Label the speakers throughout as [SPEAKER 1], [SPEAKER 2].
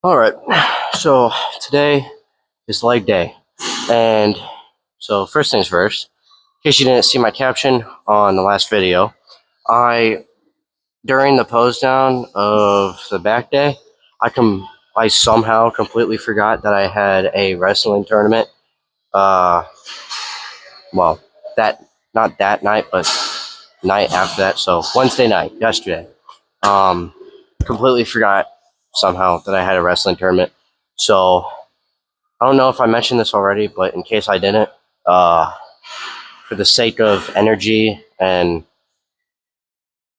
[SPEAKER 1] All right, so today is leg day, and so first things first, in case you didn't see my caption on the last video, I during the pose down of the back day, I somehow completely forgot that I had a wrestling tournament. Uh, well, that not that night, but night after that. So Wednesday night, yesterday. Um, Completely forgot somehow that I had a wrestling tournament. So I don't know if I mentioned this already, but in case I didn't, uh, for the sake of energy and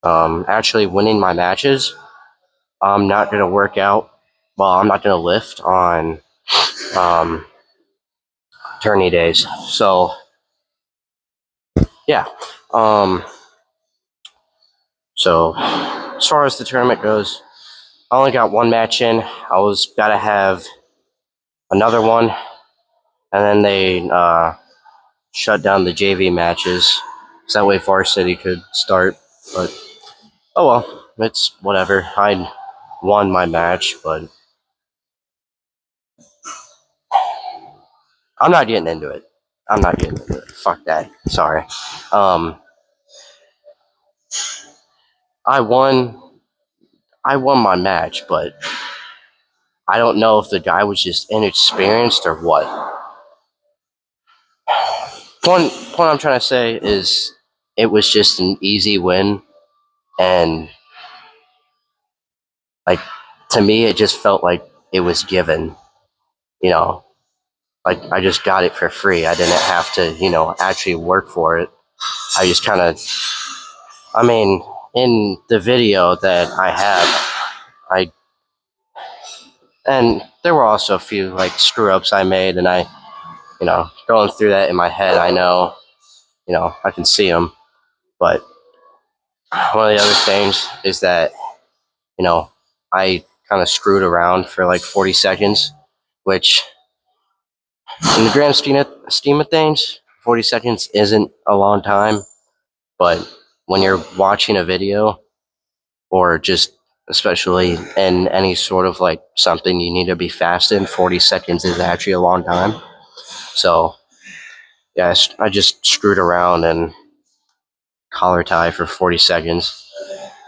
[SPEAKER 1] actually winning my matches, I'm not going to work out. Well, I'm not going to lift on um, tourney days. So, yeah. Um, so, as far as the tournament goes, I only got one match in. I was got to have another one, and then they shut down the JV matches so that way Varsity could start. But oh well, it's whatever. I won my match, but I'm not getting into it. I'm not getting into it. Fuck that. Sorry. Um, I won. I won my match, but I don't know if the guy was just inexperienced or what. Point I'm trying to say is it was just an easy win, and like to me, it just felt like it was given. You know, like I just got it for free. I didn't have to, actually work for it. I just kind of, I mean, in the video that I have, I, and there were also a few like screw ups I made, and I, going through that in my head, I know, I can see them. But one of the other things is that, you know, I kind of screwed around for like 40 seconds, which in the grand scheme of things, 40 seconds isn't a long time. But when you're watching a video or just especially in any sort of like something you need to be fast in, 40 seconds is actually a long time. So, yeah, I just screwed around and collar tie for 40 seconds.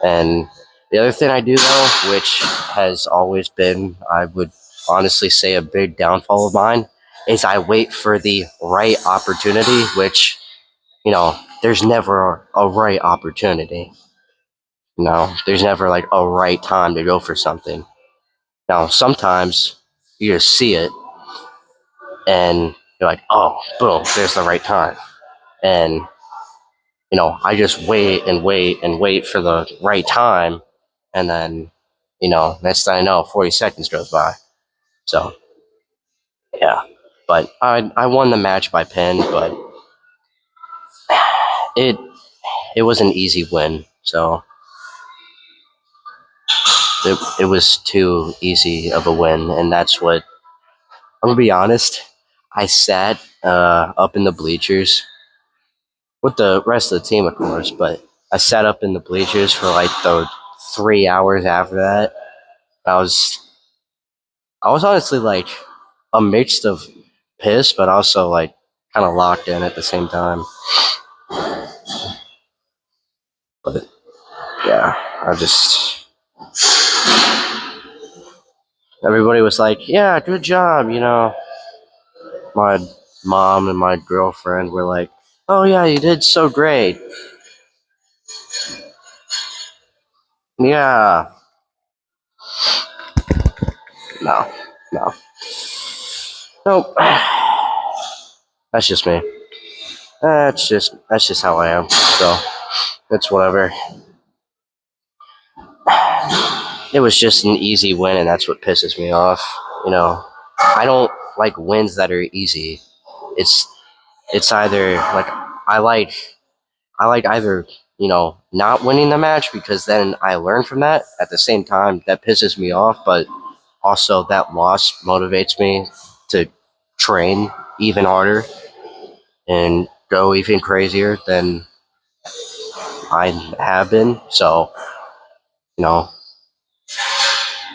[SPEAKER 1] And the other thing I do, though, which has always been, I would honestly say, a big downfall of mine, is I wait for the right opportunity, which, there's never a right opportunity. No, there's never like a right time to go for something. Now, sometimes you just see it and you're like, oh, boom, there's the right time. And, I just wait and wait and wait for the right time. And then, next thing I know, 40 seconds goes by. So, yeah. But I won the match by pin, but it it was an easy win. So it was too easy of a win. And that's what I'm gonna be honest. I sat up in the bleachers with the rest of the team, of course, but I sat up in the bleachers for like the 3 hours after that. I was I was honestly like a mix of pissed, but also like kind of locked in at the same time. But yeah, I just everybody was like, "Yeah, good job," My mom and my girlfriend were like, "Oh yeah, you did so great." Yeah, no, no, nope. That's just me. That's just how I am. So it's whatever. It was just an easy win, and that's what pisses me off. I don't like wins that are easy. It's it's either like I like I like either not winning the match because then I learn from that. At the same time, that pisses me off, but also that loss motivates me to train even harder and go even crazier than I have been. So, you know,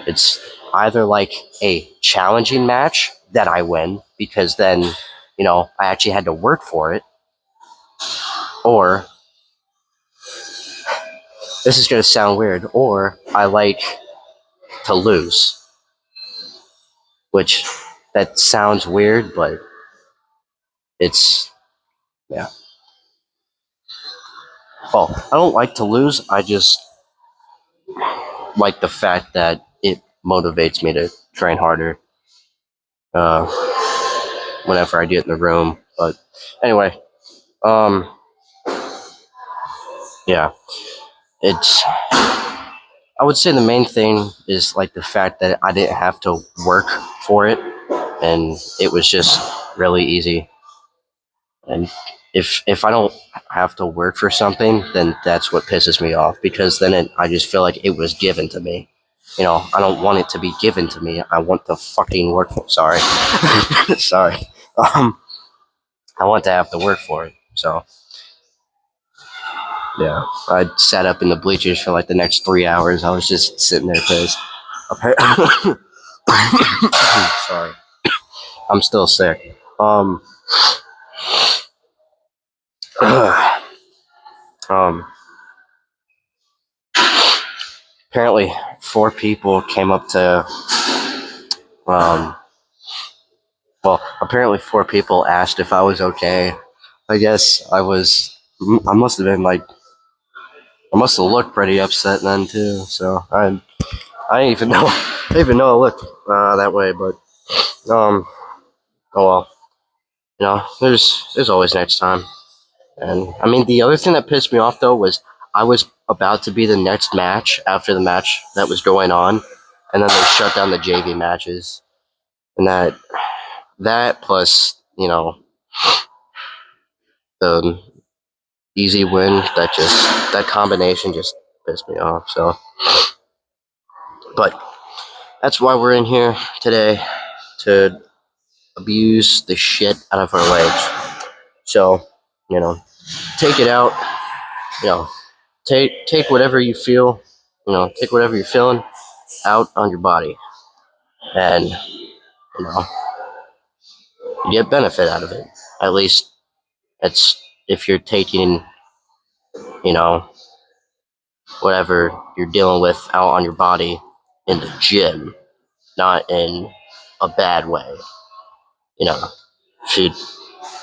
[SPEAKER 1] it's either like a challenging match that I win because then, I actually had to work for it, or this is going to sound weird, or I like to lose, which that sounds weird, but it's, yeah. Well, I don't like to lose. I just like the fact that it motivates me to train harder uh, whenever I get in the room. But anyway, um, yeah, it's. I would say the main thing is like the fact that I didn't have to work for it, and it was just really easy. And if I don't have to work for something, then that's what pisses me off, because then I just feel like it was given to me. I don't want it to be given to me. I want to fucking work for. Sorry, sorry. Um, I want to have to work for it. So yeah, I sat up in the bleachers for like the next 3 hours. I was just sitting there pissed. Sorry, I'm still sick. Um, apparently 4 people came up to, um, well, apparently 4 people asked if I was okay. I guess I must have been like, I must have looked pretty upset then too. So I didn't even know, I didn't even know I looked that way. But oh well, there's always next time. And I mean, the other thing that pissed me off though was I was about to be the next match after the match that was going on, and then they shut down the JV matches, and that plus the easy win, that combination just pissed me off. So, but that's why we're in here today, to abuse the shit out of our legs. So, take it out. Take whatever you feel. Take whatever you're feeling out on your body, and you get benefit out of it. At least it's if you're taking, you know, whatever you're dealing with out on your body in the gym, not in a bad way. If you're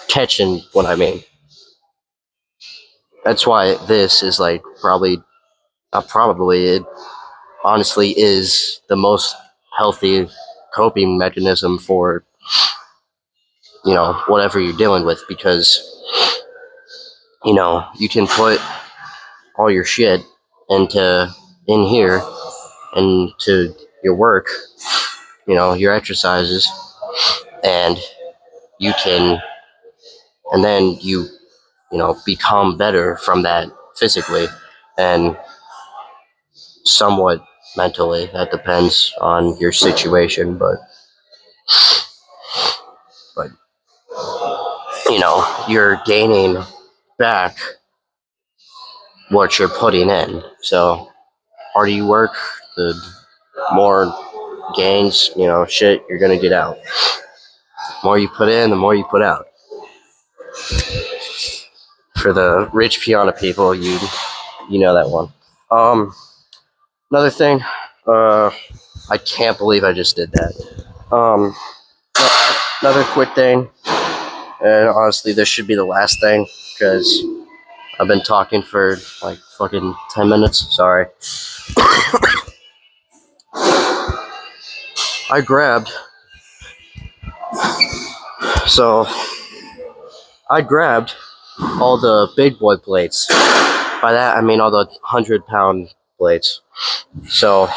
[SPEAKER 1] catching what I mean. That's why this is like probably, not probably, it honestly is the most healthy coping mechanism for, whatever you're dealing with, because, you can put all your shit in here, into your work, your exercises, and you can, and then you become better from that physically and somewhat mentally. That depends on your situation, but you're gaining back what you're putting in. So harder you work, the more gains, shit you're gonna get out. The more you put in, the more you put out. For the rich piano people, you know that one. Another thing, I can't believe I just did that. Another quick thing, and honestly, this should be the last thing, because I've been talking for like fucking 10 minutes. Sorry. I grabbed all the big boy plates. By that I mean all the 100-pound plates. So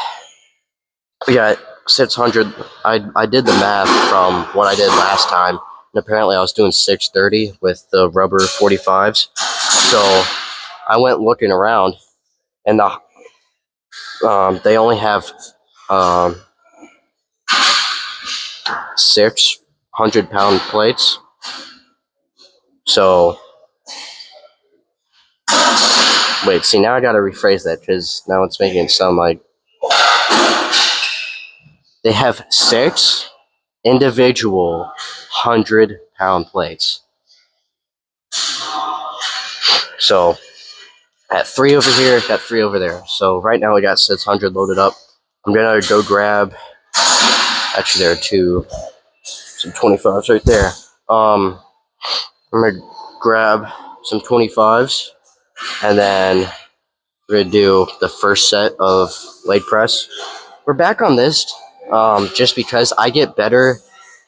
[SPEAKER 1] we got 600. I did the math from what I did last time, and apparently I was doing 630 with the rubber 45s. So I went looking around, and they only have 600-pound plates. So wait, see, now I gotta rephrase that, because now it's making it sound like They have 6 individual 100-pound plates. So at 3 over here, got 3 over there. So right now we got 600 loaded up. I'm gonna go grab. Actually, there are some 25s right there. I'm gonna grab some 25s, and then we're gonna do the first set of leg press. We're back on this just because I get better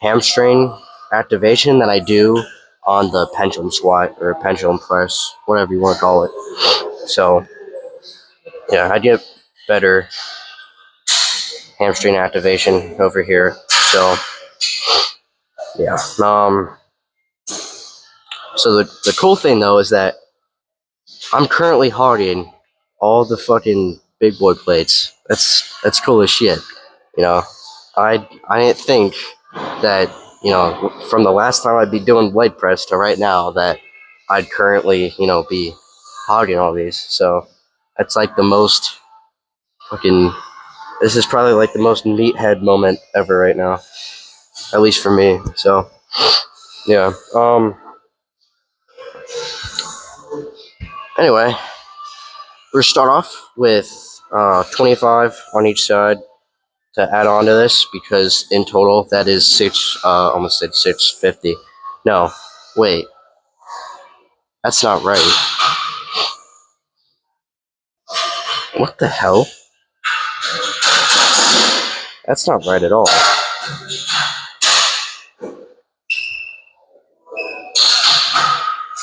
[SPEAKER 1] hamstring activation than I do on the pendulum squat or pendulum press, whatever you want to call it. So yeah, I get better hamstring activation over here. So yeah. So the cool thing though is that I'm currently hogging all the fucking big boy plates. That's cool as shit. You know, I didn't think that, you know, from the last time I'd be doing leg press to right now that I'd currently, you know, be hogging all these. So that's like the most fucking. This is probably like the most meathead moment ever right now, at least for me. So yeah. Anyway, we're start off with 25 on each side to add on to this, because in total that is almost said 650. No, wait, that's not right. What the hell? That's not right at all.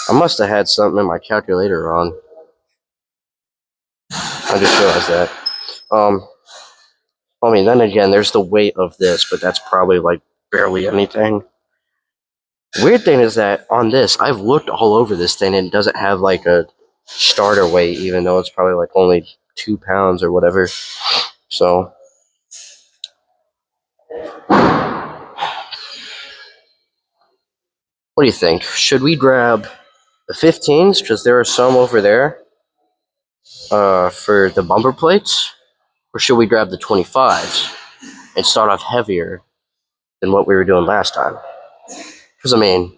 [SPEAKER 1] I must have had something in my calculator wrong. I just realized that. I mean, then again, there's the weight of this, but that's probably like barely anything. Weird thing is that on this, I've looked all over this thing and it doesn't have like a starter weight, even though it's probably like only 2 pounds or whatever. So what do you think? Should we grab the 15s, because there are some over there for the bumper plates, or should we grab the 25s and start off heavier than what we were doing last time? Because I mean,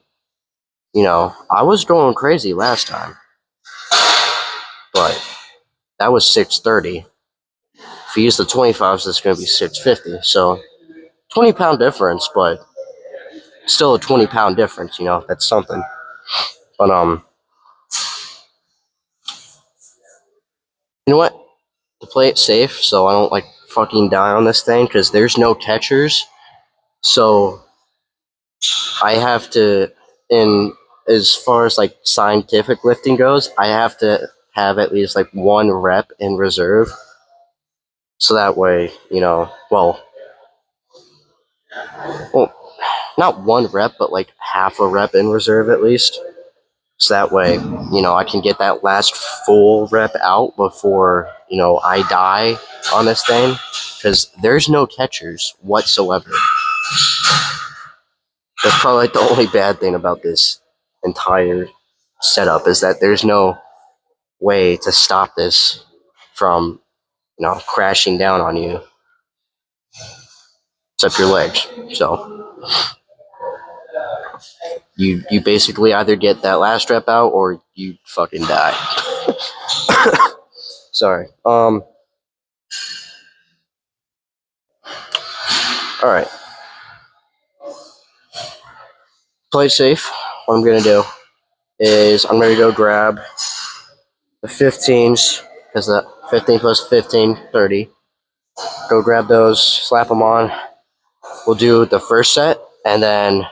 [SPEAKER 1] you know, I was going crazy last time, but that was 630. If you use the 25s, that's going to be 650. So 20-pound difference, but still a 20-pound difference. You know, that's something. But you know what? To play it safe, so I don't like fucking die on this thing, because there's no catchers. So I have to, in as far as like scientific lifting goes, I have to have at least like 1 rep in reserve. So that way, you know, well, not 1 rep, but like half a rep in reserve at least. So that way, you know, I can get that last full rep out before, you know, I die on this thing. Because there's no catchers whatsoever. That's probably like the only bad thing about this entire setup, is that there's no way to stop this from, you know, crashing down on you. Except your legs. So you basically either get that last rep out or you fucking die. Sorry. Alright. Play safe. What I'm gonna do is I'm gonna go grab the 15s, because the 15 plus 15, 30. Go grab those, slap them on. We'll do the first set, and then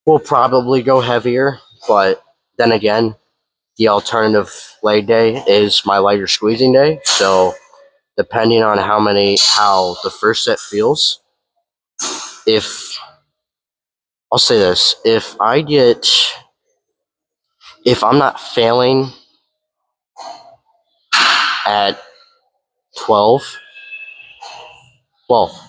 [SPEAKER 1] we'll probably go heavier, but then again, the alternative leg day is my lighter squeezing day. So depending on how the first set feels, if I'll say this, if I'm not failing at 12, well,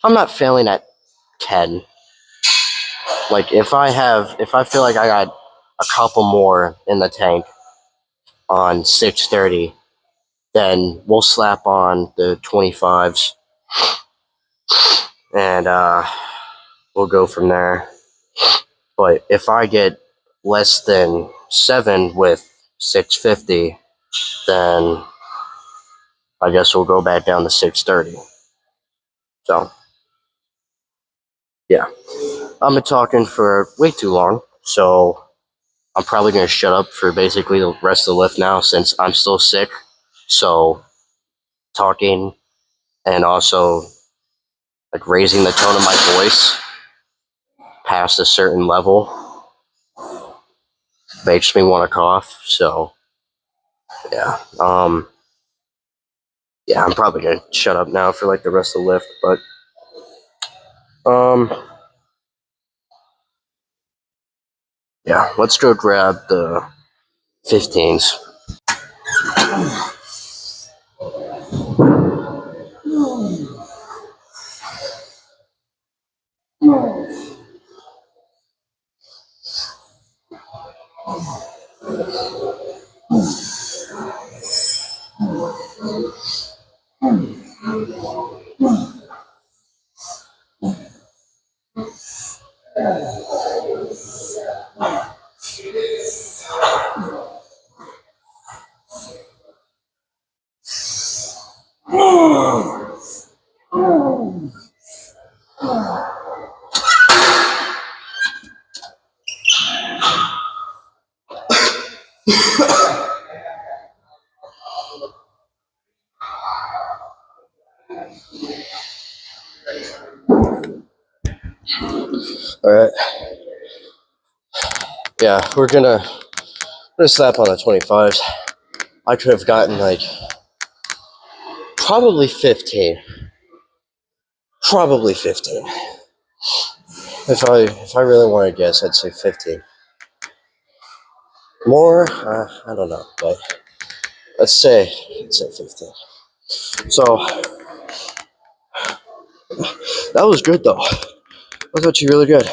[SPEAKER 1] I'm not failing at 10. Like if I feel like I got a couple more in the tank, on 6:30, then we'll slap on the 25s and we'll go from there. But if I get less than 7 with 650, then I guess we'll go back down to 630. So, yeah. I've been talking for way too long, so I'm probably going to shut up for basically the rest of the lift now since I'm still sick. So, talking and also like raising the tone of my voice past a certain level makes me want to cough. So, yeah. Yeah, I'm probably gonna shut up now for like the rest of the lift, but yeah, let's go grab the 15s. All right. Yeah, we're gonna slap on the 25s. I could have gotten like probably 15. Probably 15. If I really want to guess, I'd say 15. More, I don't know, but let's say 15. So that was good though. That was actually really good.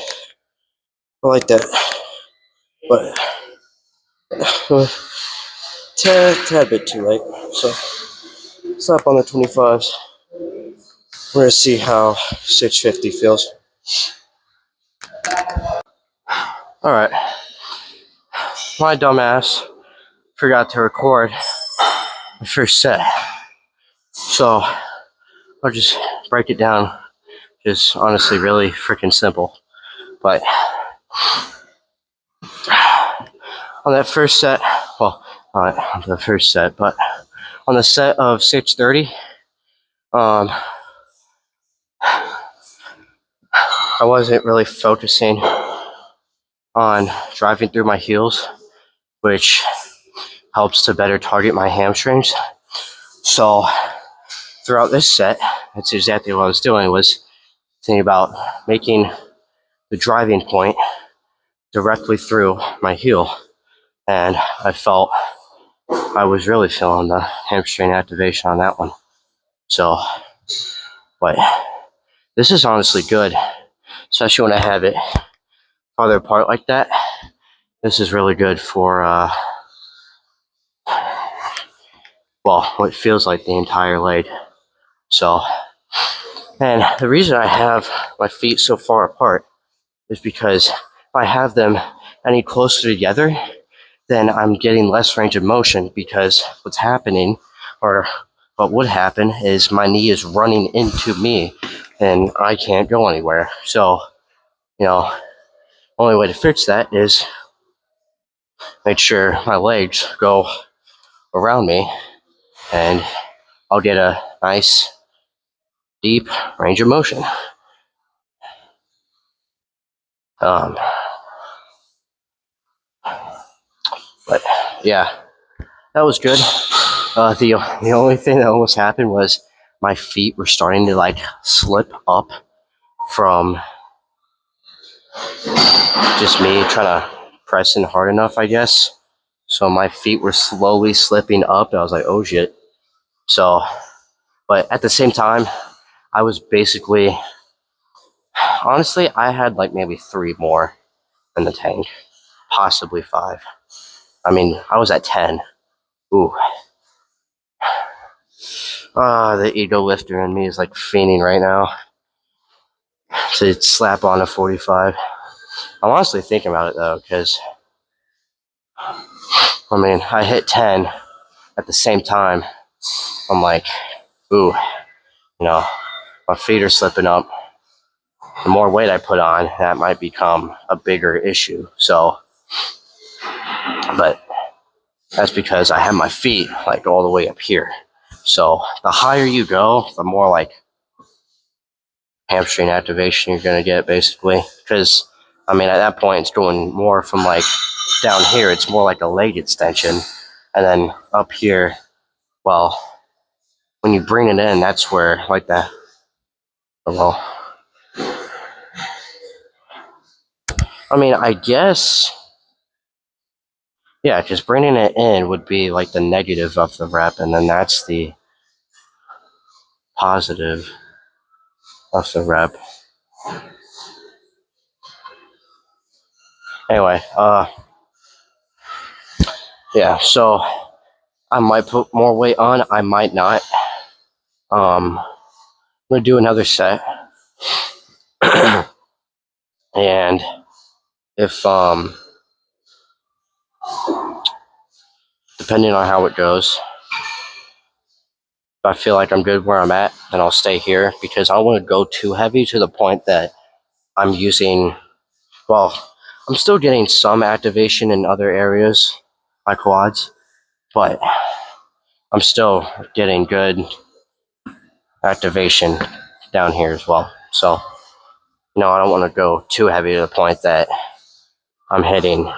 [SPEAKER 1] I like that, but tad bit too late. So slap on the 25s. We're gonna see how 650 feels. All right, my dumbass forgot to record the first set, so I'll just break it down. Just honestly, really freaking simple. But on that first set, well, not on the first set, but on the set of 630, I wasn't really focusing on driving through my heels, which helps to better target my hamstrings. So throughout this set, that's exactly what I was doing, was thinking about making the driving point directly through my heel. And I felt I was really feeling the hamstring activation on that one. So, but this is honestly good, especially when I have it farther apart like that. This is really good for, well, what feels like the entire leg. So, and the reason I have my feet so far apart is because if I have them any closer together, then I'm getting less range of motion, because what's happening, or what would happen, is my knee is running into me and I can't go anywhere. So, only way to fix that is make sure my legs go around me and I'll get a nice deep range of motion. But yeah, that was good. The only thing that almost happened was my feet were starting to like slip up from just me trying to press in hard enough, I guess. So my feet were slowly slipping up. And I was like, oh shit. So, but at the same time, I was basically, honestly, I had like maybe 3 more in the tank, possibly 5. I mean, I was at 10. Ooh. The ego lifter in me is like fiending right now to slap on a 45. I'm honestly thinking about it though, because I mean, I hit 10 at the same time. I'm like, ooh, you know, my feet are slipping up. The more weight I put on, that might become a bigger issue. So, but that's because I have my feet like all the way up here. So the higher you go, the more like hamstring activation you're gonna get, basically. Because I mean, at that point, it's going more from like down here. It's more like a leg extension, and then up here, well, when you bring it in, that's where like that. Well, I mean, I guess, yeah, just bringing it in would be like the negative of the rep, and then that's the positive of the rep. Anyway, yeah, so I might put more weight on, I might not. I'm gonna do another set. And if depending on how it goes, if I feel like I'm good where I'm at, then I'll stay here, because I don't want to go too heavy to the point that I'm using, well, I'm still getting some activation in other areas, my quads, but I'm still getting good activation down here as well. So, you know, I don't want to go too heavy to the point that I'm hitting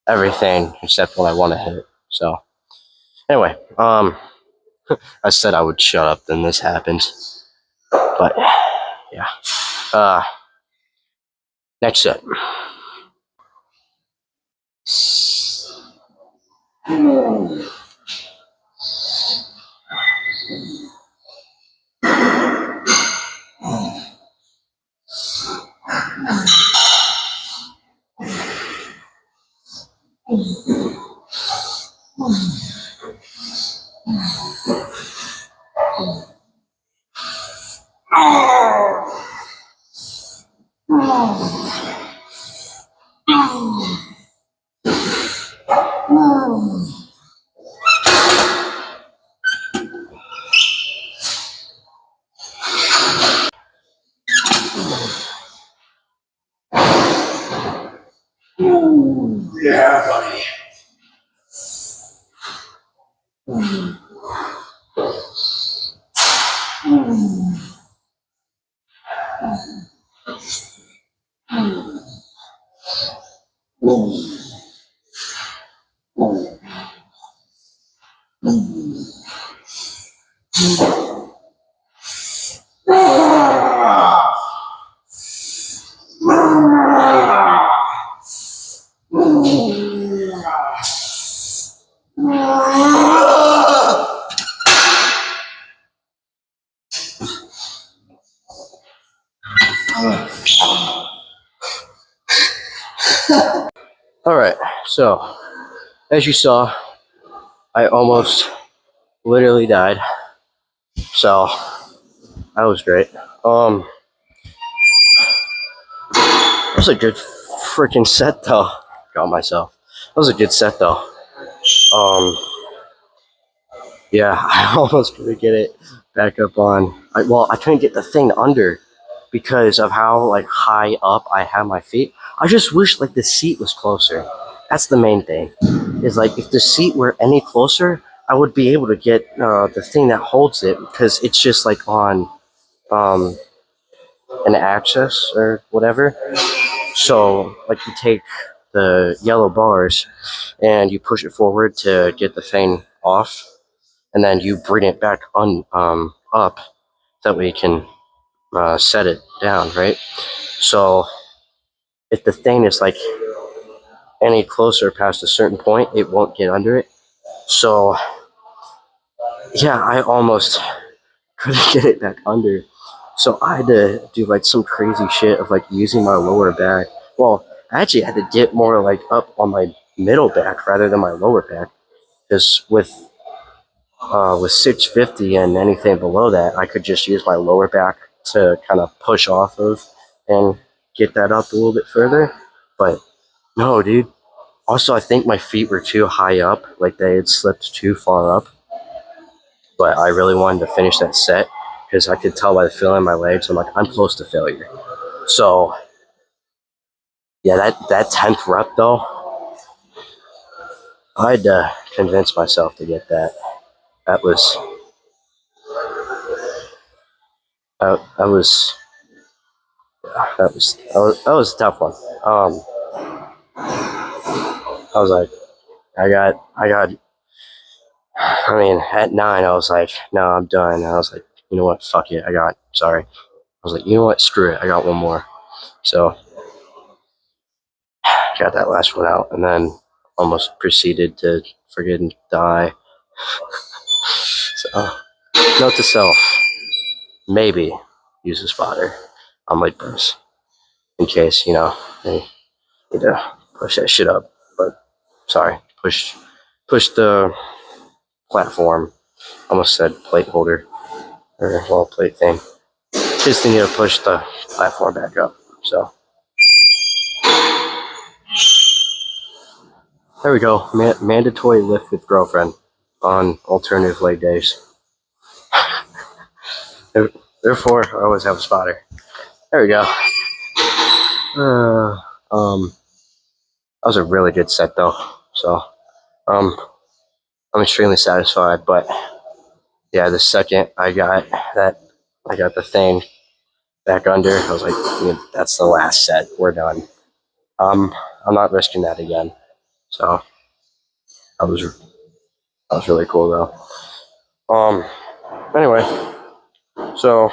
[SPEAKER 1] everything except what I want to hit. So, anyway, I said I would shut up, then this happens. But, yeah. Next set. Yeah, buddy. All right, so as you saw, I almost literally died. So that was great. It was a good freaking set though. Got myself. That was a good set though. Yeah, I almost couldn't get it back up on. I couldn't get the thing under because of how like high up I have my feet. I just wish like the seat was closer. That's the main thing. Is like if the seat were any closer, I would be able to get the thing that holds it, because it's just like on um, an axis or whatever. So like you take the yellow bars and you push it forward to get the thing off, and then you bring it back up, that way you can set it down, right? So if the thing is like any closer past a certain point, it won't get under it. So yeah, I almost couldn't get it back under. So I had to do like some crazy shit of like using my lower back. Well, I actually had to get more like up on my middle back rather than my lower back. because with 650 and anything below that, I could just use my lower back to kind of push off of and get that up a little bit further. But no, dude. Also, I think my feet were too high up, like they had slipped too far up. But I really wanted to finish that set because I could tell by the feeling in my legs. I'm like, I'm close to failure. So yeah, that 10th rep though, I had to convince myself to get that. That was that was that was a tough one. I was like, I got. I mean, at 9, I was like, no, I'm done. And I was like, you know what? Fuck it. Sorry. I was like, you know what? Screw it. I got one more. So I got that last one out, and then almost proceeded to friggin' die. So, note to self: maybe use a spotter on leg press in case they need to push that shit up. But sorry, push the platform. Almost said plate holder or plate thing. Just need to push the platform back up. So there we go. Mandatory lift with girlfriend on alternative leg days. Therefore, I always have a spotter. There we go. That was a really good set though. So I'm extremely satisfied. But yeah, the second I got the thing back under, I was like, that's the last set. We're done. I'm not risking that again. So that was really cool though. Anyway, so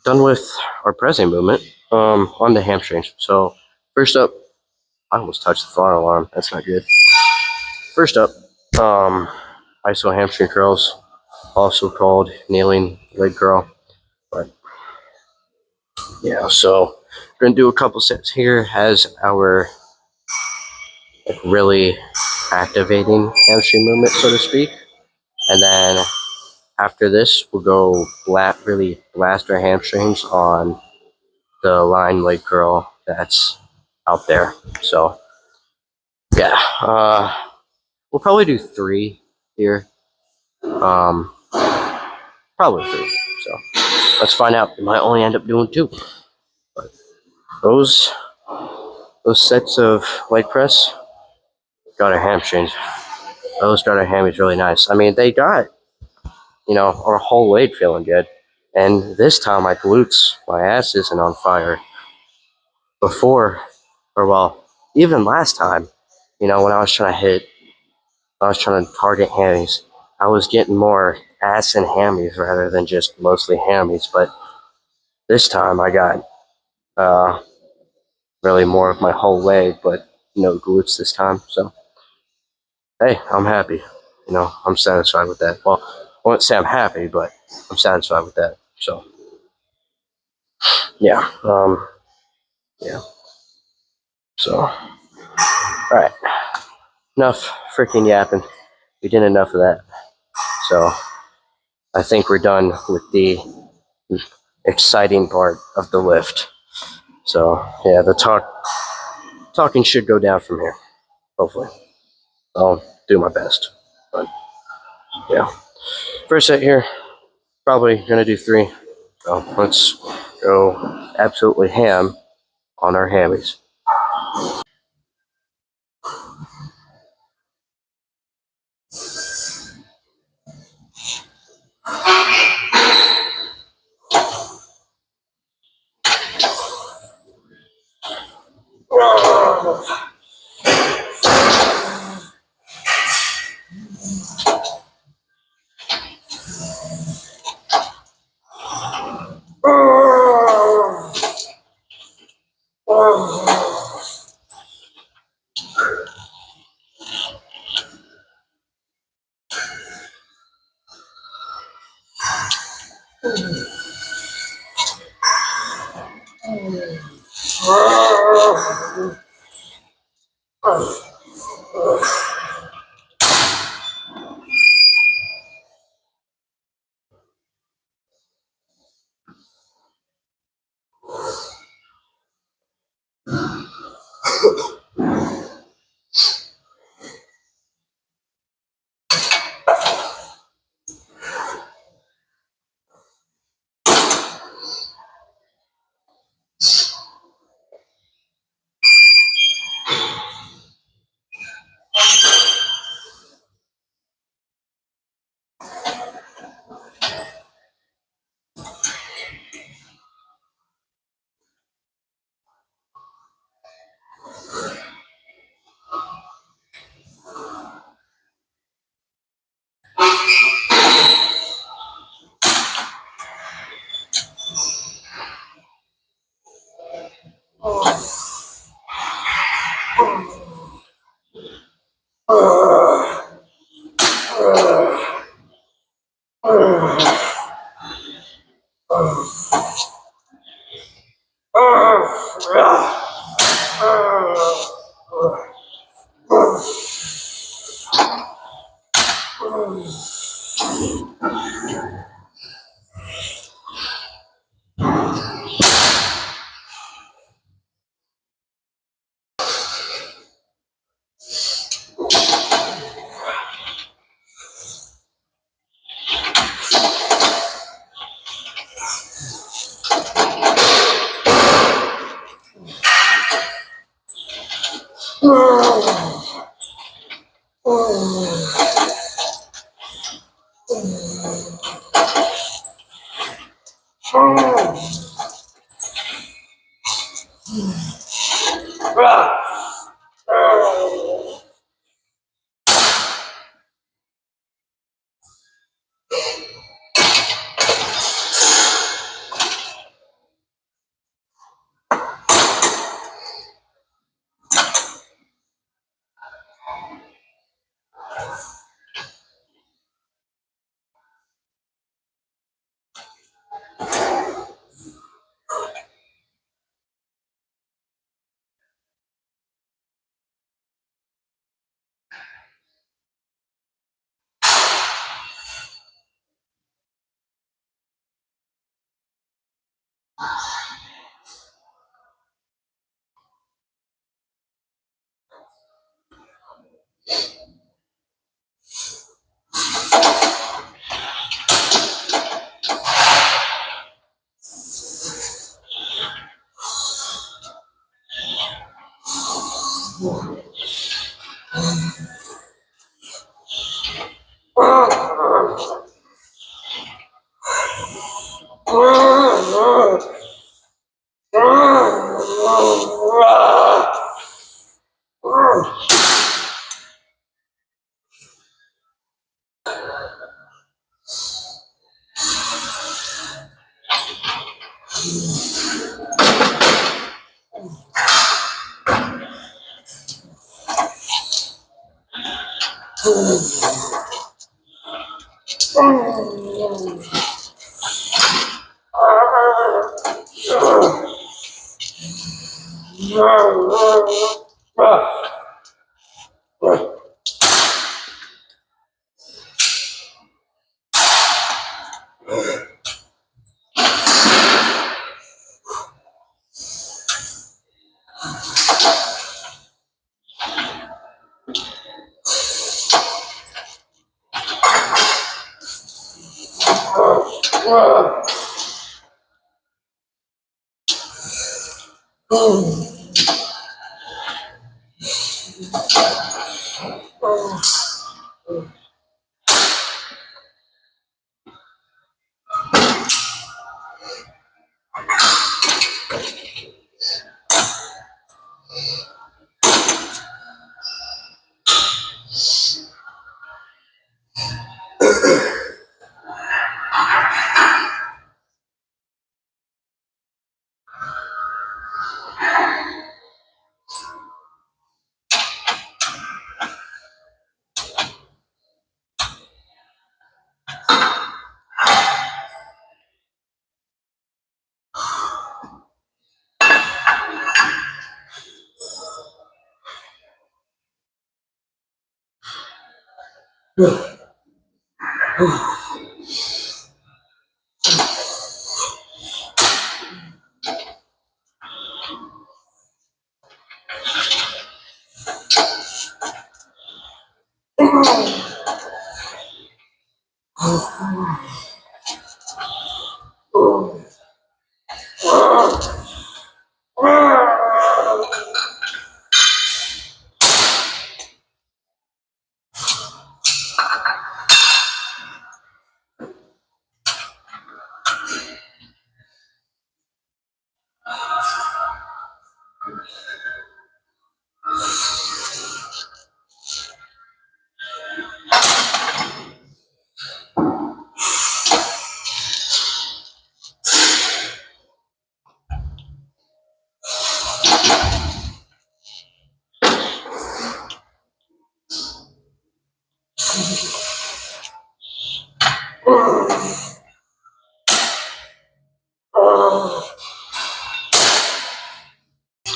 [SPEAKER 1] done with our pressing movement. On the hamstrings. So first up, I almost touched the fire alarm. That's not good. First up, iso hamstring curls, also called kneeling leg curl. But yeah, so we're gonna do a couple sets here as our really activating hamstring movement, so to speak, and then after this, we'll go really blast our hamstrings on the line leg curl that's out there. So yeah, we'll probably do 3 here. Probably 3. So let's find out. We might only end up doing 2. But those sets of leg press got our hamstrings. Those got our hammies really nice. I mean, they got our whole leg feeling good. And this time my glutes, my ass isn't on fire. Before, or well, even last time, when I was trying to target hammies, I was getting more ass and hammies rather than just mostly hammies. But this time I got really more of my whole leg, but no glutes this time. So hey, I'm happy. I'm satisfied with that. Well, I won't say I'm happy, but I'm satisfied with that. So yeah, yeah. So all right, enough freaking yapping. We did enough of that. So I think we're done with the exciting part of the lift. So yeah, the talking should go down from here. Hopefully, I'll do my best. But yeah, first set here, probably gonna do 3. So let's go absolutely ham on our hammies.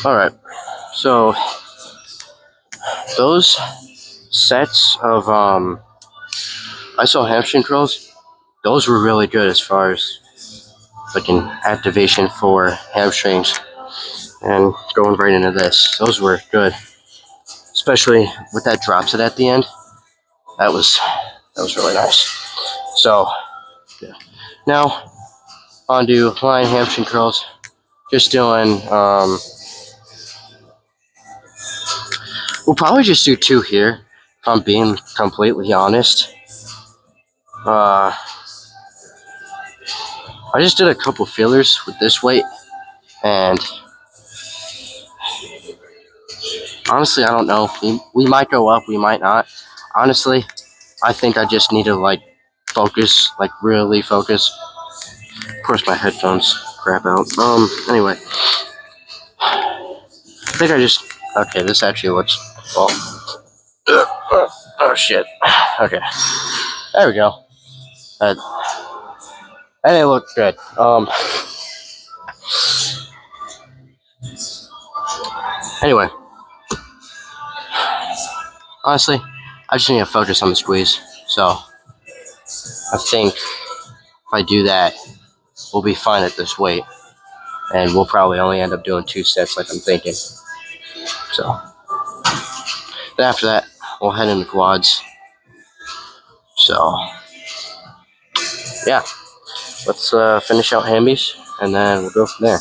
[SPEAKER 1] All right, so those sets of iso hamstring curls, those were really good as far as like an activation for hamstrings. And going right into this, those were good, especially with that drop set at the end. That was really nice. So yeah. Now on to lying hamstring curls. Just doing we'll probably just do 2 here. If I'm being completely honest, uh, I just did a couple fillers with this weight, and honestly, I don't know. We might go up, we might not. Honestly, I think I just need to like focus, like really focus. Of course, my headphones crap out. Anyway, I think I just. Okay, this actually looks. Well. Oh shit. Okay. There we go. That didn't look good. Anyway, honestly, I just need to focus on the squeeze. So I think if I do that, we'll be fine at this weight, and we'll probably only end up doing 2 sets, like I'm thinking. So then after that, we'll head into quads. So yeah, let's finish out hammies, and then we'll go from there.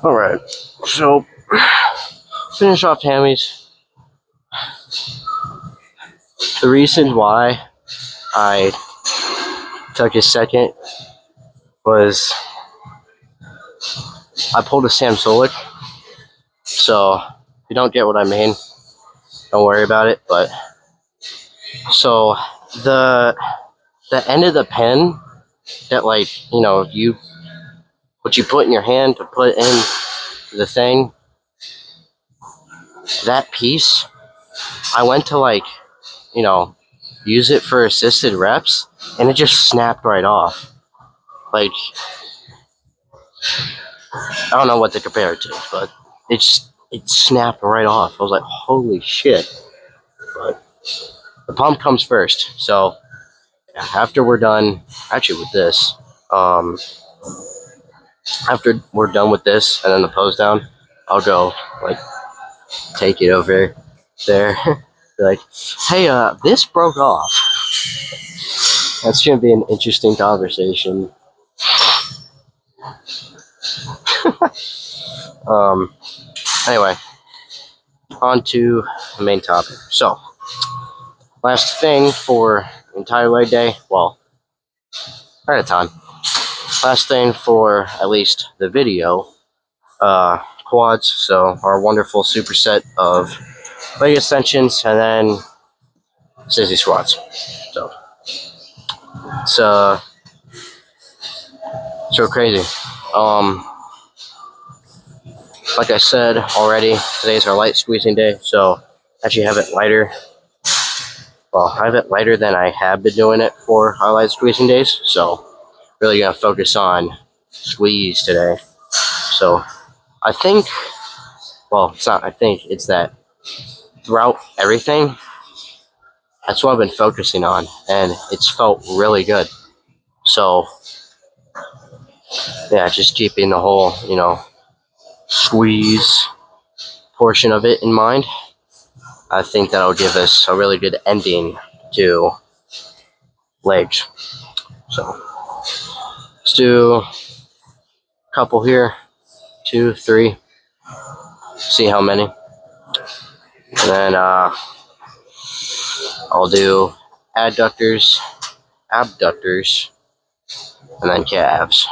[SPEAKER 1] All right, so finish off hammies. The reason why I took a second was I pulled a Sam Solik. So if you don't get what I mean, don't worry about it. But so the end of the pen that, like, you know, what you put in your hand to put in the thing, that piece, I went to, like, you know, use it for assisted reps, and it just snapped right off. Like, I don't know what to compare it to, but it snapped right off. I was like, holy shit. But the pump comes first. So after we're done, actually with this, after we're done with this and then the pose down, I'll go like take it over there. Be like, hey, this broke off. That's gonna be an interesting conversation. Anyway, on to the main topic. So, last thing for entire leg day, well, right at a time. Last thing for at least the video, quads. So our wonderful superset of leg extensions and then sissy squats. So it's so crazy. Like I said already, today's our light squeezing day, so actually have it lighter. Well, I have it lighter than I have been doing it for our light squeezing days, so really gonna focus on squeeze today. So I think, well, it's not I think, it's that throughout everything, that's what I've been focusing on, and it's felt really good. So yeah, just keeping the whole, squeeze portion of it in mind. I think that'll give us a really good ending to legs. So let's do a couple here, 2, 3, see how many. And then I'll do adductors, abductors, and then calves.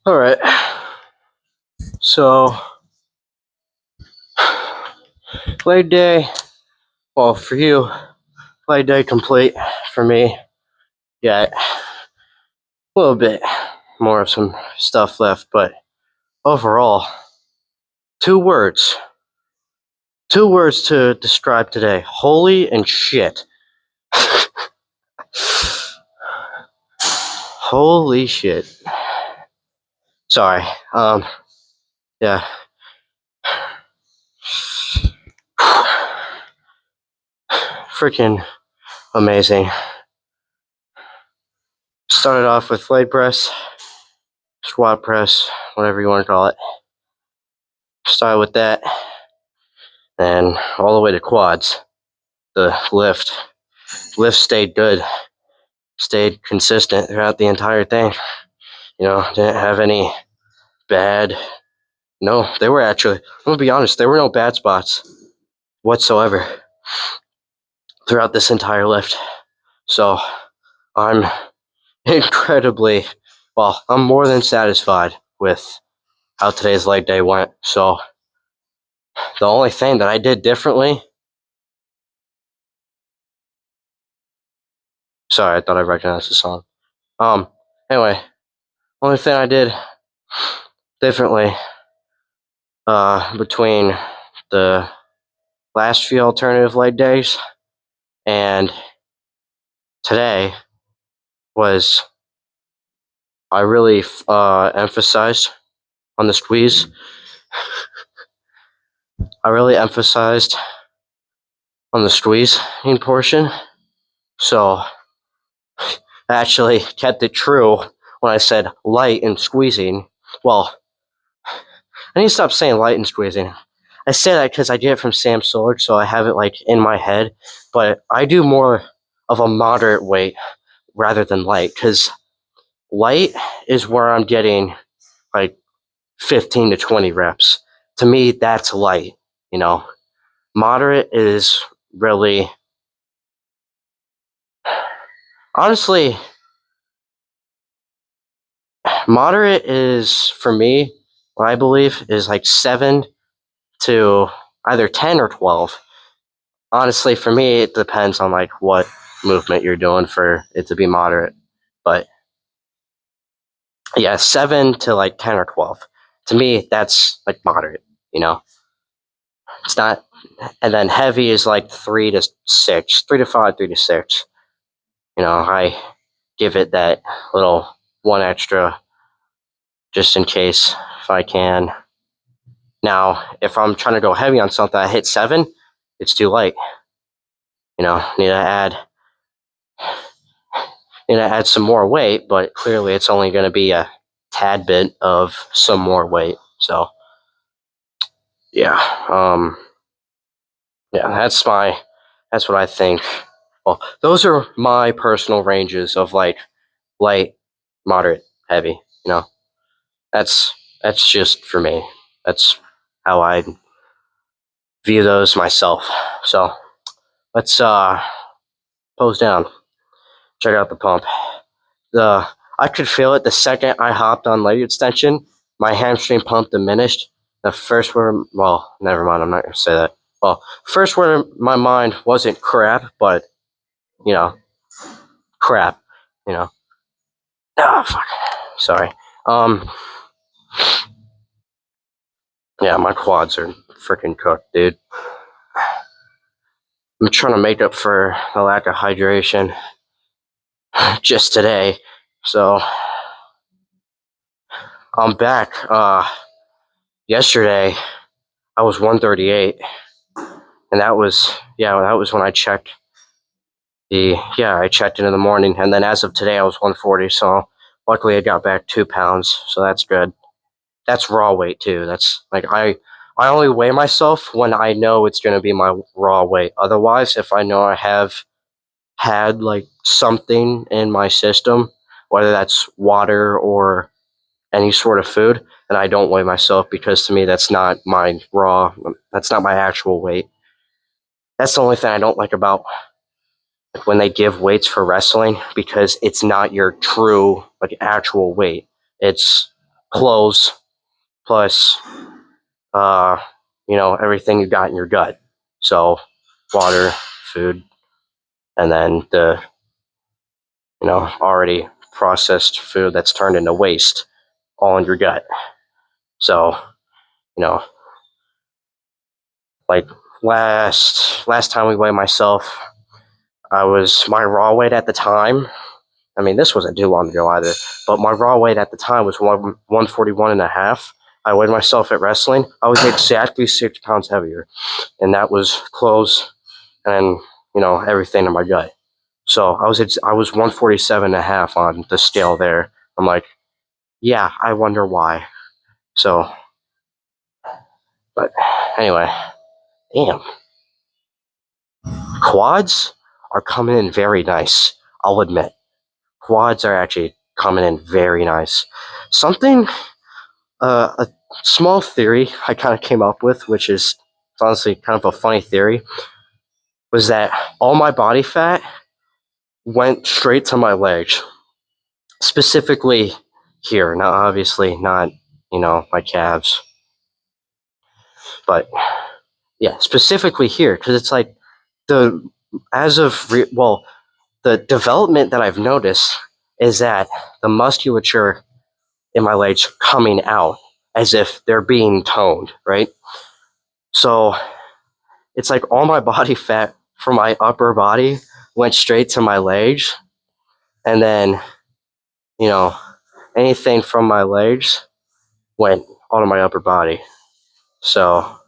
[SPEAKER 1] All right. So, play day. Well, for you, play day complete. For me, yeah, a little bit more of some stuff left, but overall, two words. Two words to describe today: holy and shit. Holy shit. Sorry. Yeah. Freaking amazing. Started off with leg press, squat press, whatever you want to call it. Started with that. and all the way to quads. The lift stayed good, stayed consistent throughout the entire thing. Didn't have any bad. No, they were actually. I'm gonna be honest. There were no bad spots whatsoever throughout this entire lift. So I'm incredibly well. I'm more than satisfied with how today's leg day went. So the only thing that I did differently. Sorry, I thought I recognized the song. Anyway, only thing I did differently between the last few alternative leg days and today was I really emphasized on the squeeze. I really emphasized on the squeezing portion. So I actually kept it true when I said light and squeezing. Well, I need to stop saying light and squeezing. I say that because I get it from Sam Solar, so I have it like in my head. But I do more of a moderate weight rather than light, because light is where I'm getting like 15 to 20 reps. To me, that's light. Moderate is really, honestly, moderate is for me, what I believe is like 7 to either 10 or 12. Honestly, for me, it depends on like what movement you're doing for it to be moderate. But yeah, 7 to like 10 or 12. To me, that's like moderate, It's not, and then heavy is like 3 to 6, 3 to 5, 3 to 6. I give it that little one extra just in case if I can. Now, if I'm trying to go heavy on something, I hit 7, it's too light. Need to add some more weight, but clearly it's only going to be a tad bit of some more weight. So, yeah, that's what I think. Well, those are my personal ranges of like light, moderate, heavy. That's just for me. That's how I view those myself. So let's pose down. Check out the pump. I could feel it the second I hopped on leg extension. My hamstring pump diminished. The first word, well, never mind. I'm not gonna say that. Well, first word in my mind wasn't crap, but crap. Ah, fuck. Sorry. Yeah, my quads are freaking cooked, dude. I'm trying to make up for the lack of hydration just today. So I'm back. Yesterday I was 138, and that was when I checked I checked in the morning, and then as of today I was 140. So luckily I got back 2 pounds, so that's good. That's raw weight too. That's like I only weigh myself when I know it's going to be my raw weight. Otherwise, if I know I have had like something in my system, whether that's water or any sort of food, and I don't weigh myself, because to me that's not my actual weight. That's the only thing I don't like about when they give weights for wrestling, because it's not your true like actual weight. It's clothes plus everything you got in your gut. So water, food, and then the already processed food that's turned into waste all in your gut. So, like last time we weighed myself, my raw weight at the time. I mean, this wasn't too long ago either, but my raw weight at the time was 141 and a half. I weighed myself at wrestling. I was exactly 6 pounds heavier, and that was clothes and everything in my gut. So I was 147 and a half on the scale there. I'm like, yeah, I wonder why. So, but anyway, damn, quads are coming in very nice. I'll admit, quads are actually coming in very nice. Something, a small theory I kind of came up with, which is honestly kind of a funny theory, was that all my body fat went straight to my legs, specifically here. Now, obviously, not my calves, but yeah, specifically here, because it's like the as of well, the development that I've noticed is that the musculature in my legs coming out as if they're being toned, right? So it's like all my body fat from my upper body went straight to my legs, and then you know anything from my legs went onto my upper body. So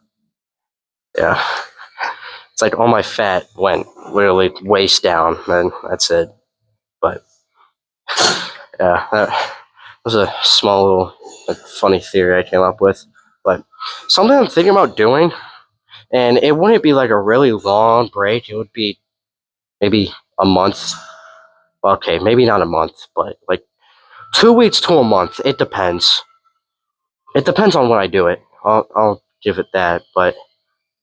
[SPEAKER 1] yeah, it's like all my fat went literally waist down, and that's it. But yeah, that was a small little funny theory I came up with. But something I'm thinking about doing, and it wouldn't be like a really long break. It would be maybe a month. Okay, maybe not a month, but like 2 weeks to a month. It depends. It depends on when I do it. I'll give it that. But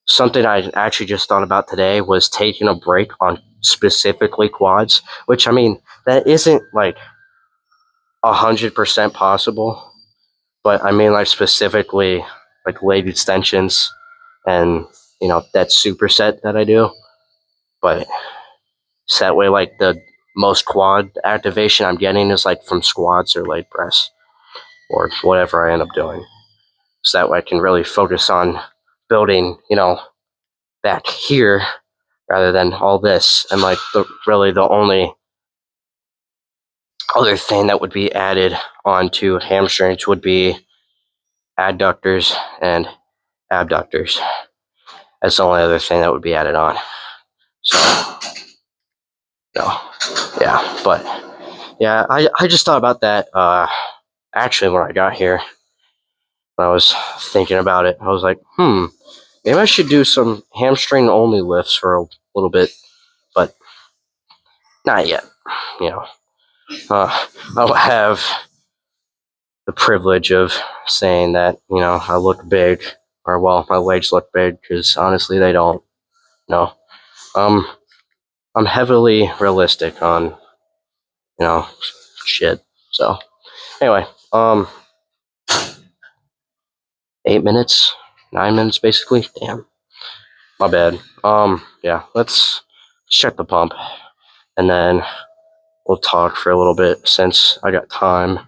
[SPEAKER 1] something I actually just thought about today was taking a break on specifically quads, which I mean, that isn't like 100% possible, but I mean, like specifically like leg extensions and that superset that I do. But so that way, like the most quad activation I'm getting is like from squats or leg press or whatever I end up doing. So that way I can really focus on building, back here rather than all this. And like really the only other thing that would be added onto hamstrings would be adductors and abductors. That's the only other thing that would be added on. So, no, yeah, but yeah, I just thought about that actually when I got here. When I was thinking about it, I was like, maybe I should do some hamstring only lifts for a little bit, but not yet. You know, I don't have the privilege of saying that I look big, or well, my legs look big, because honestly, they don't. No, um, I'm heavily realistic on shit. So anyway, 8 minutes, 9 minutes, basically. Damn, my bad. Yeah, let's check the pump, and then we'll talk for a little bit since I got time.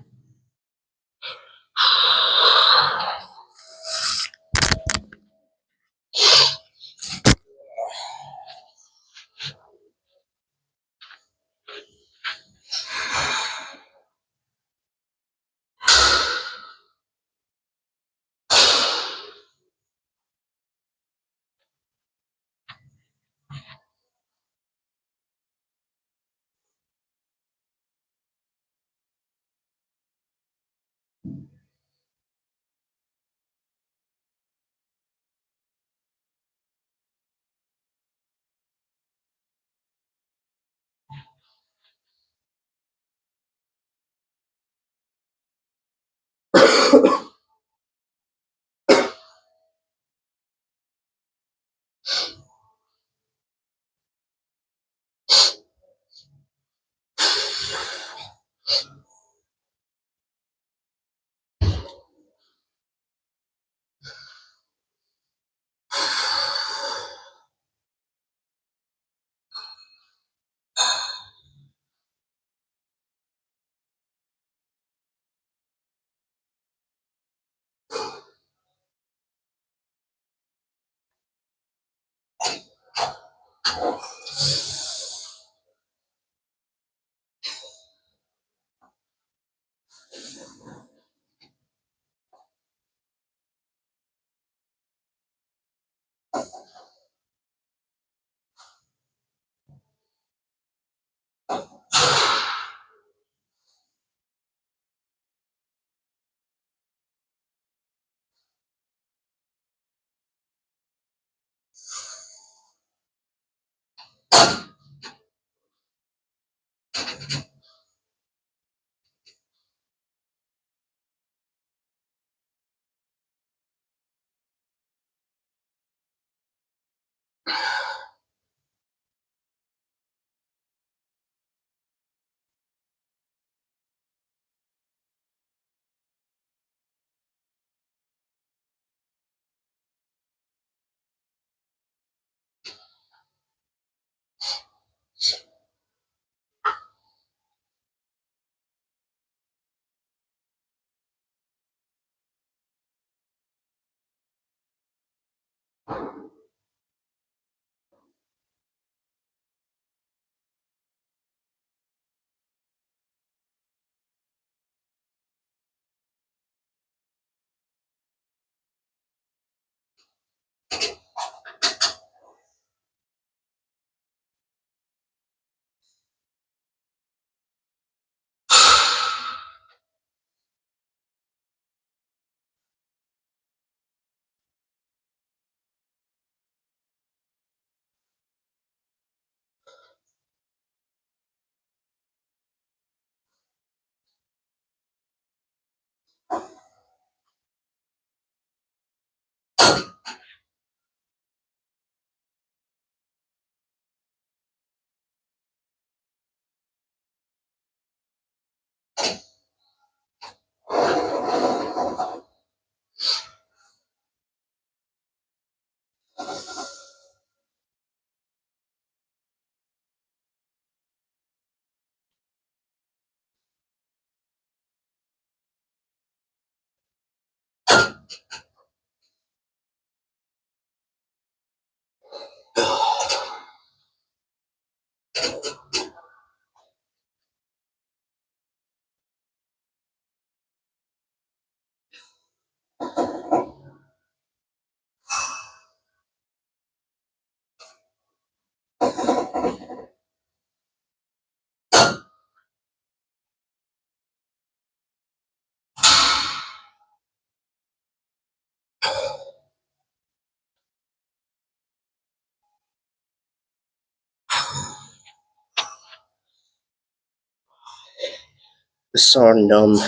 [SPEAKER 1] The song "Numb"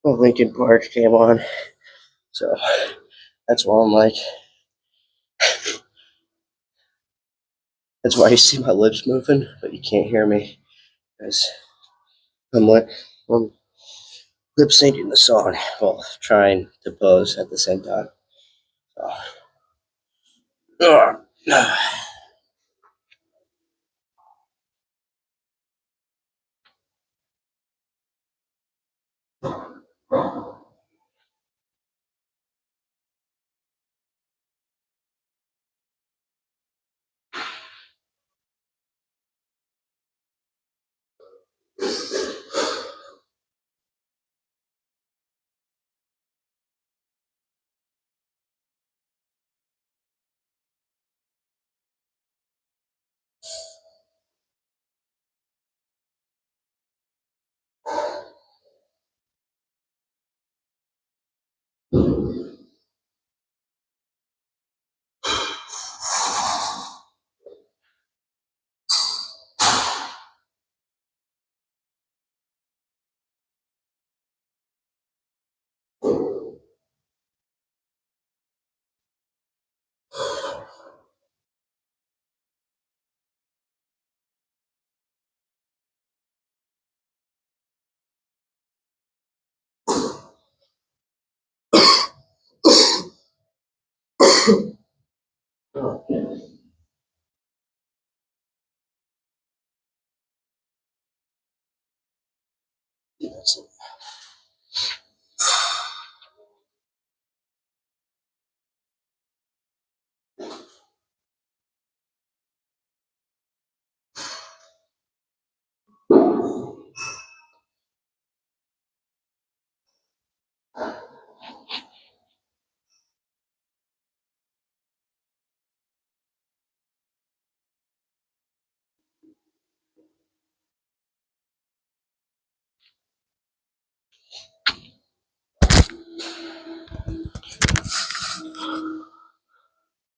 [SPEAKER 1] of Linkin Park came on, so that's why I'm like, that's why you see my lips moving, but you can't hear me, because I'm like, I'm lip syncing the song while trying to pose at the same time. So,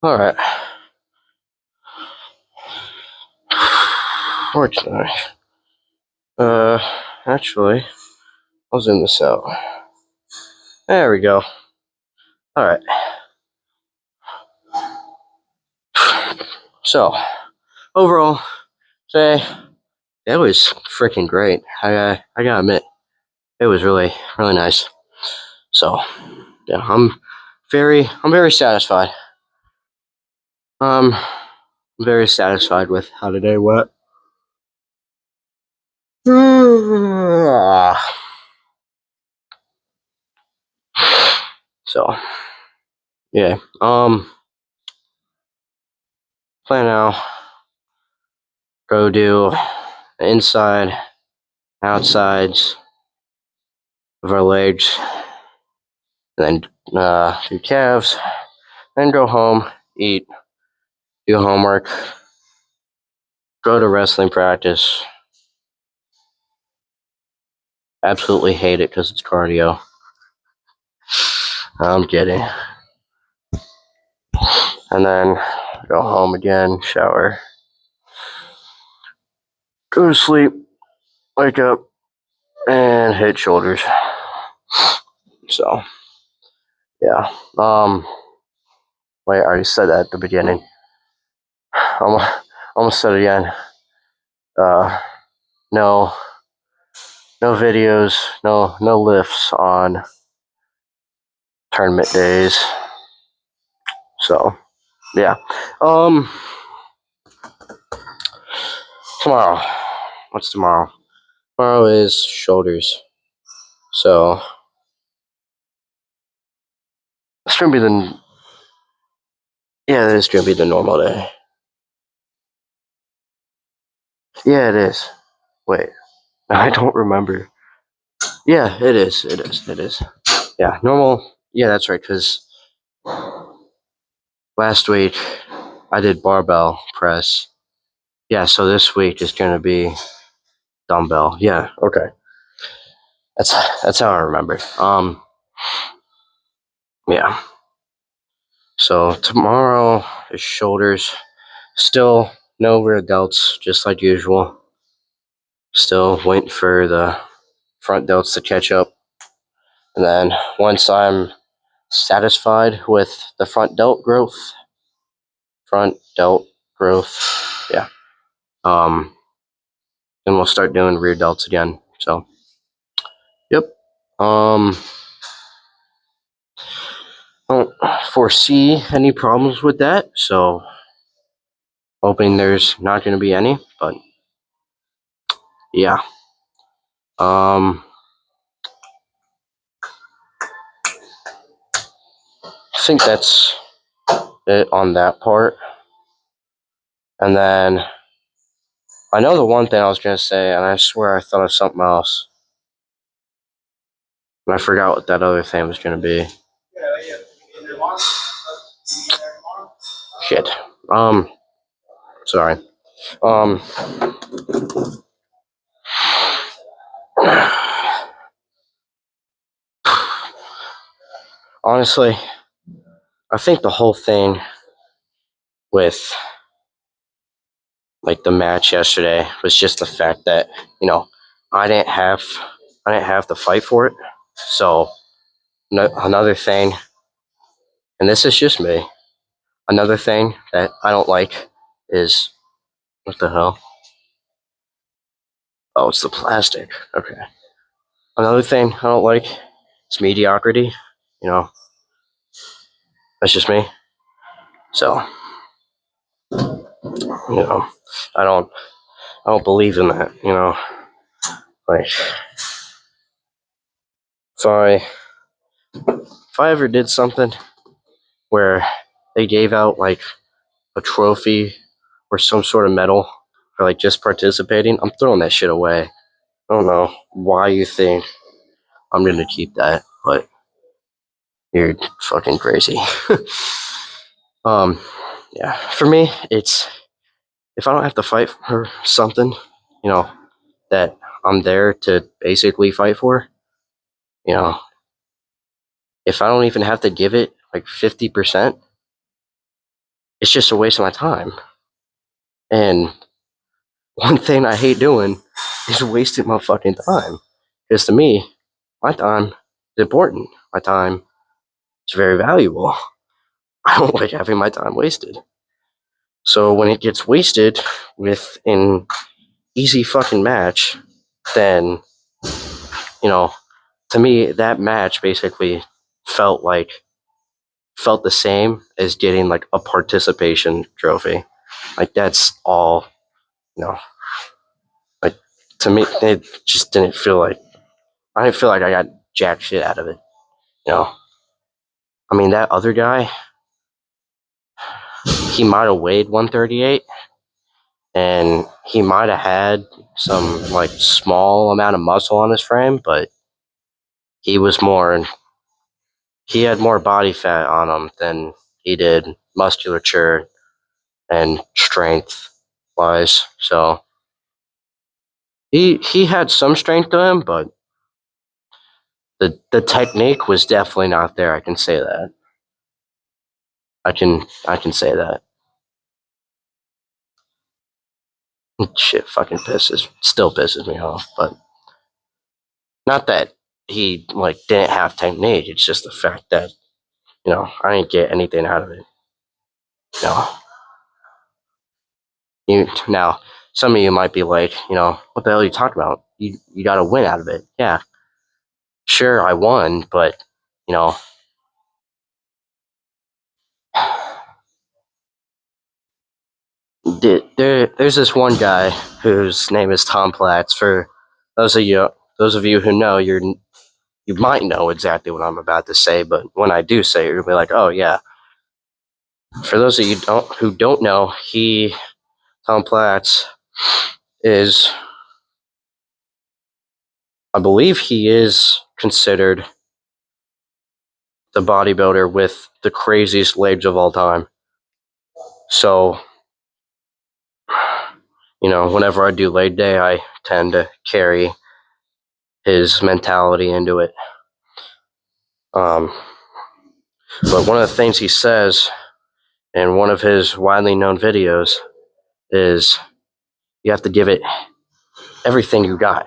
[SPEAKER 1] all right. Fortunately. Actually, I'll zoom this out. There we go. Alright. So, overall, today, it was freaking great. I gotta admit, it was really, really nice. So, yeah, I'm very satisfied. I'm very satisfied with how today went. So, yeah, plan now, go do inside, outsides of our legs, and then do calves, then go home, eat, do homework, go to wrestling practice. Absolutely hate it because it's cardio. I'm kidding. And then go home again, shower, go to sleep, wake up, and hit shoulders. So, yeah. Wait, I already said that at the beginning. Almost said it again. No videos, no lifts on tournament days. So, yeah. Tomorrow. What's tomorrow? Tomorrow is shoulders. So, it's gonna be yeah, it's gonna be the normal day. Yeah, it is. Wait, I don't remember. Yeah, it is. Yeah, normal. Yeah, that's right. Because last week I did barbell press. Yeah, so this week is gonna be dumbbell. Yeah, okay. That's how I remember. Yeah. So tomorrow is shoulders. Still no rear delts, just like usual. Still waiting for the front delts to catch up. And then once I'm satisfied with the front delt growth, yeah. Then we'll start doing rear delts again. So, yep. Don't foresee any problems with that. So, hoping there's not going to be any. But yeah. I think that's it on that part. And then I know the one thing I was going to say, and I swear I thought of something else. And I forgot what that other thing was going to be. Shit. Sorry. Honestly, I think the whole thing with like the match yesterday was just the fact that, I didn't have to fight for it. So another thing, and this is just me, another thing that I don't like is, what the hell? Oh, it's the plastic. Okay. Another thing I don't like is mediocrity. That's just me. So, I don't believe in that. Like if I ever did something where they gave out like a trophy or some sort of medal for like just participating, I'm throwing that shit away. I don't know why you think I'm gonna keep that, but you're fucking crazy. Yeah, for me, it's if I don't have to fight for something, that I'm there to basically fight for, you know, if I don't even have to give it like 50%, it's just a waste of my time. And one thing I hate doing is wasting my fucking time. Because to me, my time is important. My time is very valuable. I don't like having my time wasted. So when it gets wasted with an easy fucking match, then, you know, to me, that match basically felt the same as getting like a participation trophy. Like that's all, you know, like to me, it just didn't feel like, I didn't feel like I got jack shit out of it, you know. I mean, that other guy, he might have weighed 138 and he might have had some like small amount of muscle on his frame, but he was more, he had more body fat on him than he did musculature and strength wise. So he had some strength to him, but the technique was definitely not there. I can say that. I can say that. Shit fucking still pisses me off, but not that he like didn't have technique. It's just the fact that, you know, I didn't get anything out of it. You know, now some of you might be like, you know, what the hell are you talking about? You got to win out of it. Yeah, sure, I won, but you know, there's this one guy whose name is Tom Platz. For those of you who know, you might know exactly what I'm about to say, but when I do say it, you'll be like, oh yeah. For those of you who don't know, Tom Platz is, I believe he is considered the bodybuilder with the craziest legs of all time. So, you know, whenever I do leg day, I tend to carry his mentality into it. But one of the things he says in one of his widely known videos is you have to give it everything you got.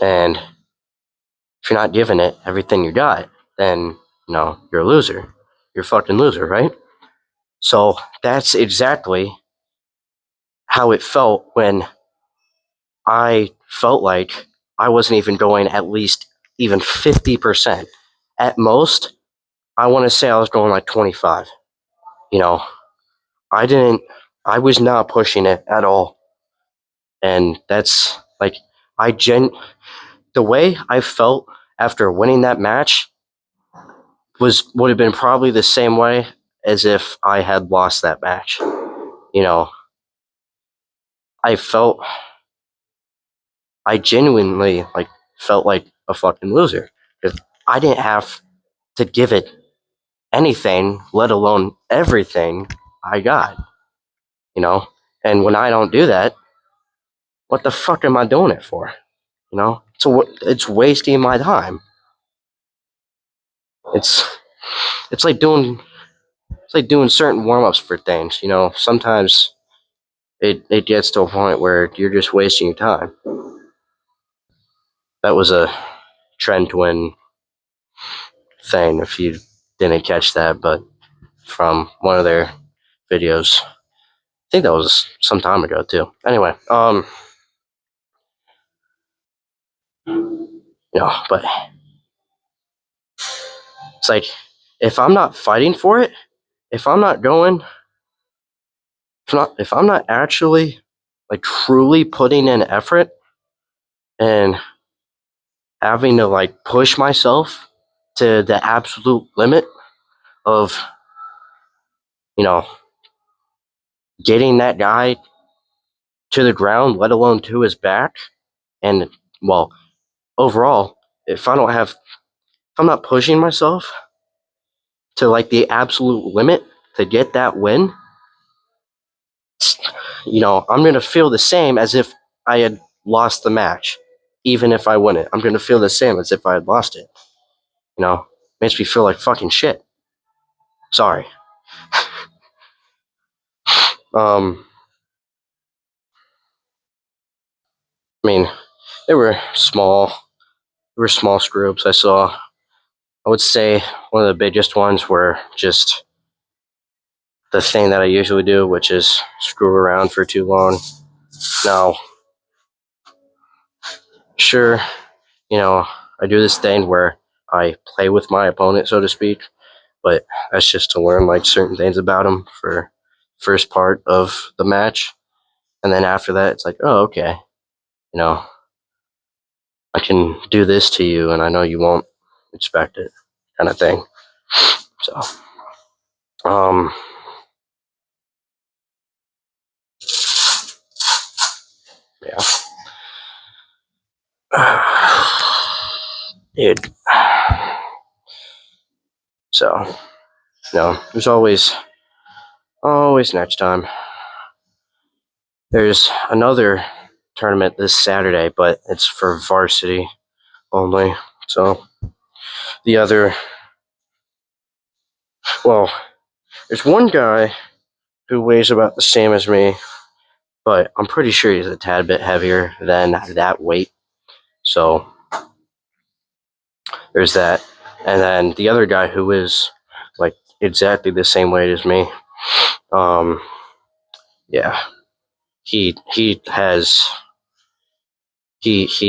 [SPEAKER 1] And if you're not giving it everything you got, then, you know, you're a loser. You're a fucking loser, right? So that's exactly how it felt when I felt like I wasn't even going at least even 50%. At most, I want to say I was going like 25. You know, I was not pushing it at all. And that's like, the way I felt after winning that match would have been probably the same way as if I had lost that match. You know, I felt, I genuinely like felt like a fucking loser because I didn't have to give it anything, let alone everything I got. You know, and when I don't do that, what the fuck am I doing it for? You know, so it's wasting my time. It's it's like doing certain warm ups for things. You know, sometimes it gets to a point where you're just wasting your time. That was a Trend Twin thing. If you didn't catch that, but from one of their videos, I think that was some time ago too. Anyway, you know, but it's like if I'm not fighting for it, if I'm not going, if I'm not actually like truly putting in effort and having to like push myself to the absolute limit of, you know, getting that guy to the ground, let alone to his back, and well, overall, if I'm not pushing myself to like the absolute limit to get that win, you know, I'm going to feel the same as if I had lost the match. Even if I win it, I'm going to feel the same as if I had lost it. You know, makes me feel like fucking shit. Sorry. Um, I mean, they were small. They were small screw ups I saw. I would say one of the biggest ones were just the thing that I usually do, which is screw around for too long. Now, sure, I do this thing where I play with my opponent, so to speak, but that's just to learn like certain things about him for first part of the match, and then after that, it's like, oh, okay, you know, I can do this to you, and I know you won't expect it, kind of thing. So, um, yeah, dude. So, there's always next time. There's another tournament this Saturday, but it's for varsity only. So the other, well, there's one guy who weighs about the same as me, but I'm pretty sure he's a tad bit heavier than that weight. So there's that. And then the other guy who is like exactly the same weight as me, yeah, he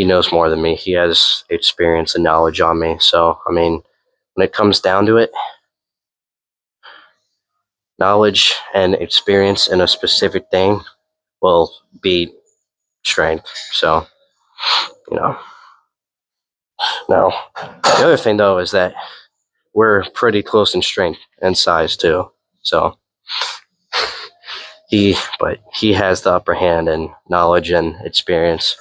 [SPEAKER 1] knows more than me. He has experience and knowledge on me. So I mean, when it comes down to it, knowledge and experience in a specific thing will beat strength. So, you know. Now, the other thing though is that we're pretty close in strength and size too. So he has the upper hand in knowledge and experience.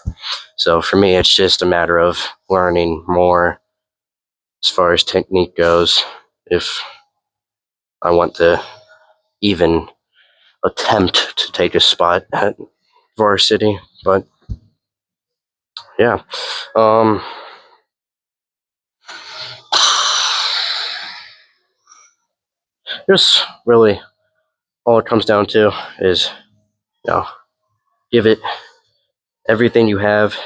[SPEAKER 1] So for me, it's just a matter of learning more as far as technique goes. If I want to even attempt to take a spot at varsity, but yeah, just really all it comes down to is, give it everything you have,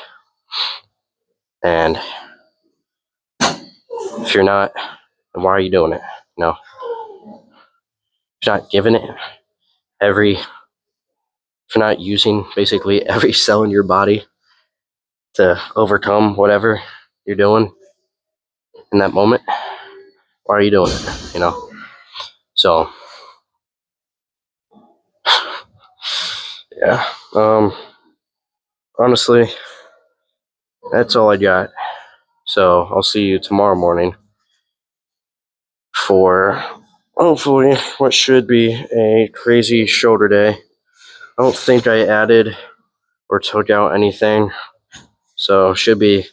[SPEAKER 1] and if you're not, then why are you doing it? If you're not giving it if you're not using basically every cell in your body to overcome whatever you're doing in that moment, why are you doing it? So yeah, honestly, that's all I got. So I'll see you tomorrow morning for hopefully what should be a crazy shoulder day. I don't think I added or took out anything, so should be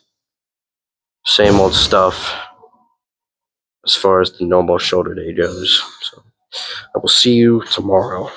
[SPEAKER 1] same old stuff as far as the normal shoulder day goes. So I will see you tomorrow.